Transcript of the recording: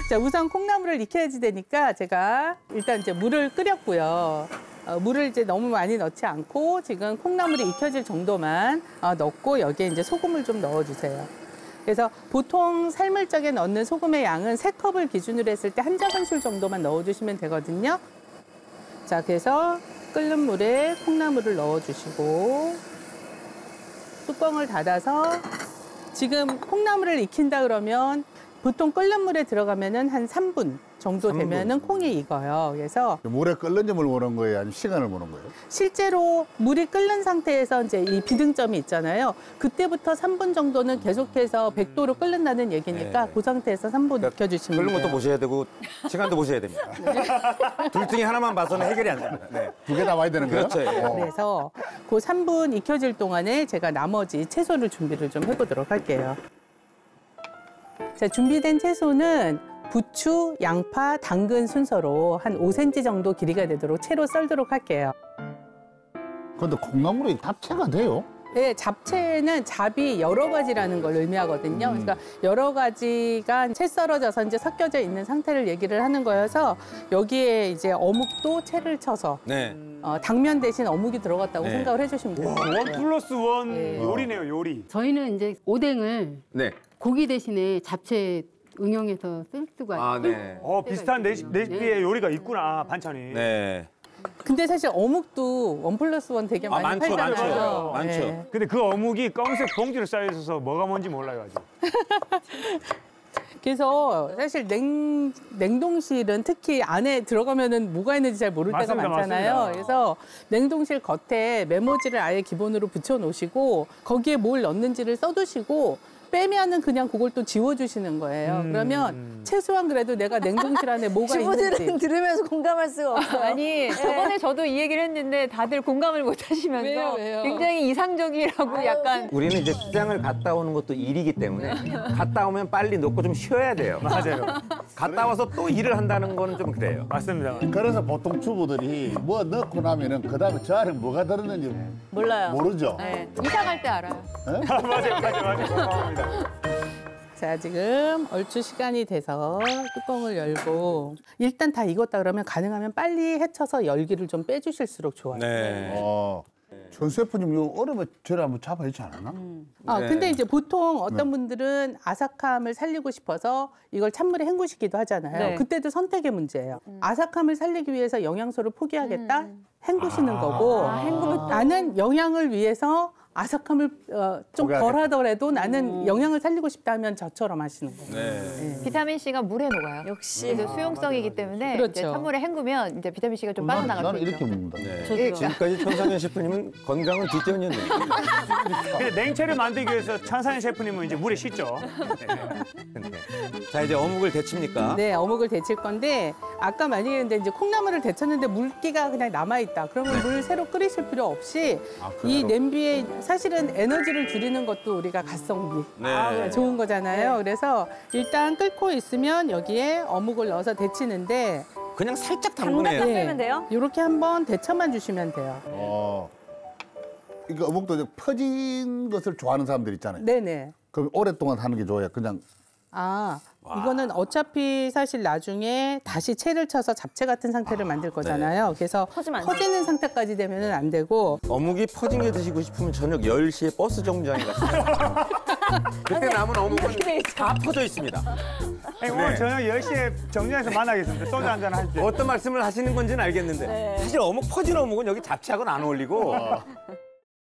자, 우선 콩나물을 익혀야지 되니까 제가 일단 이제 물을 끓였고요. 물을 이제 너무 많이 넣지 않고 지금 콩나물이 익혀질 정도만 넣고 여기에 이제 소금을 좀 넣어주세요. 그래서 보통 삶을 적에 넣는 소금의 양은 3컵을 기준으로 했을 때 1작은술 정도만 넣어주시면 되거든요. 자, 그래서 끓는 물에 콩나물을 넣어주시고 뚜껑을 닫아서 지금 콩나물을 익힌다 그러면 보통 끓는 물에 들어가면은 한 3분 정도 되면은 콩이 익어요. 그래서 물에 끓는 점을 보는 거예요? 아니면 시간을 보는 거예요? 실제로 물이 끓는 상태에서 이제 이 비등점이 있잖아요. 그때부터 3분 정도는 계속해서 100도로 끓는다는 얘기니까 그 상태에서 3분 익혀주시면 돼요. 끓는 것도 보셔야 되고 시간도 보셔야 됩니다. 둘 중에 하나만 봐서는 해결이 안 됩니다. 네. 2개 다 와야 되는 거예요? 그렇죠. 그래서 그 3분 익혀질 동안에 제가 나머지 채소를 준비를 좀 해보도록 할게요. 자, 준비된 채소는 부추, 양파, 당근 순서로 한 5cm 정도 길이가 되도록 채로 썰도록 할게요. 근데 콩나물이 잡채가 돼요? 네, 잡채는 잡이 여러 가지라는 걸 의미하거든요. 그러니까 여러 가지가 채 썰어져서 이제 섞여져 있는 상태를 얘기를 하는 거여서 여기에 이제 어묵도 채를 쳐서 네. 당면 대신 어묵이 들어갔다고 네. 생각을 해주시면 돼요. 1+1 네. 요리네요, 요리. 저희는 이제 오뎅을 네. 고기 대신에 잡채 응용해서 쓸 수가 있어요. 네. 비슷한 레시피의 요리가 있구나, 반찬이. 네. 근데 사실 어묵도 1+1 되게 많이 많죠, 팔잖아요. 많죠. 네. 근데 그 어묵이 검은색 봉지로 쌓여 있어서 뭐가 뭔지 몰라요, 아직. 그래서 사실 냉동실은 특히 안에 들어가면은 뭐가 있는지 잘 모를 때가 맞습니다, 많잖아요. 맞습니다. 그래서 냉동실 겉에 메모지를 아예 기본으로 붙여 놓으시고 거기에 뭘 넣는지를 써두시고 빼면은 그냥 그걸 또 지워주시는 거예요. 그러면 최소한 그래도 내가 냉동실 안에 뭐가 주부들은 있는지. 들으면서 공감할 수가 없어요. 아니 저번에 저도 이 얘기를 했는데 다들 공감을 못 하시면서 왜요? 굉장히 이상적이라고 약간 우리는 이제 시장을 갔다 오는 것도 일이기 때문에 갔다 오면 빨리 놓고 좀 쉬어야 돼요. 맞아요. 갔다 와서 또 일을 한다는 거는 좀 그래요. 맞습니다. 그래서 보통 주부들이 뭐 넣고 나면은 그다음에 저 안에 뭐가 들었는지 몰라요. 모르죠? 네, 이사 갈 때 알아요. 맞아요. 자, 지금 얼추 시간이 돼서 뚜껑을 열고 일단 다 익었다 그러면 가능하면 빨리 헤쳐서 열기를 좀 빼주실수록 좋아요. 네. 전 셰프님 이거 얼음에 저를 한번 잡아야지 않았나? 네. 근데 이제 보통 어떤 분들은 아삭함을 살리고 싶어서 이걸 찬물에 헹구시기도 하잖아요. 네. 그때도 선택의 문제예요. 아삭함을 살리기 위해서 영양소를 포기하겠다? 헹구시는 거고 나는 영양을 위해서 아삭함을 좀 덜하더라도 나는 영양을 살리고 싶다 하면 저처럼 하시는 거예요. 네. 비타민 C가 물에 녹아요. 역시. 그래서 수용성이기 때문에 그렇죠. 이제 찬물에 헹구면 이제 비타민 C가 좀 나는 빠져나갈 수 이렇게 있죠. 먹는다. 네. 지금까지 천상현 셰프님은 건강은 뒷전이었네요. 근데 냉채를 만들기 위해서 천상현 셰프님은 이제 물에 씻죠. 네. 자, 이제 어묵을 데칩니까? 네, 어묵을 데칠 건데 아까 만약에 이제 콩나물을 데쳤는데 물기가 그냥 남아있다. 그러면 물 새로 끓이실 필요 없이 이 냄비에 사실은 에너지를 줄이는 것도 우리가 가성비 네. 좋은 거잖아요. 그래서 일단 끓고 있으면 여기에 어묵을 넣어서 데치는데 그냥 살짝 담갔다 담그네요. 빼면 돼요? 이렇게 한번 데쳐만 주시면 돼요. 이거 어묵도 이제 퍼진 것을 좋아하는 사람들 있잖아요. 네네. 그럼 오랫동안 하는 게 좋아요. 그냥 이거는 어차피 사실 나중에 다시 채를 쳐서 잡채 같은 상태를 만들 거잖아요. 그래서 퍼지면 안 퍼지는 상태까지 되면은 안 되고 어묵이 퍼진 게 드시고 싶으면 저녁 10시에 버스 정류장에 가시면 그때 남은 어묵은 다 퍼져 있습니다. 오늘 저녁 10시에 정류장에서 만나겠습니다. 소주 한잔 할 때. 어떤 말씀을 하시는 건지는 알겠는데 사실 어묵 퍼진 어묵은 여기 잡채하고는 안 어울리고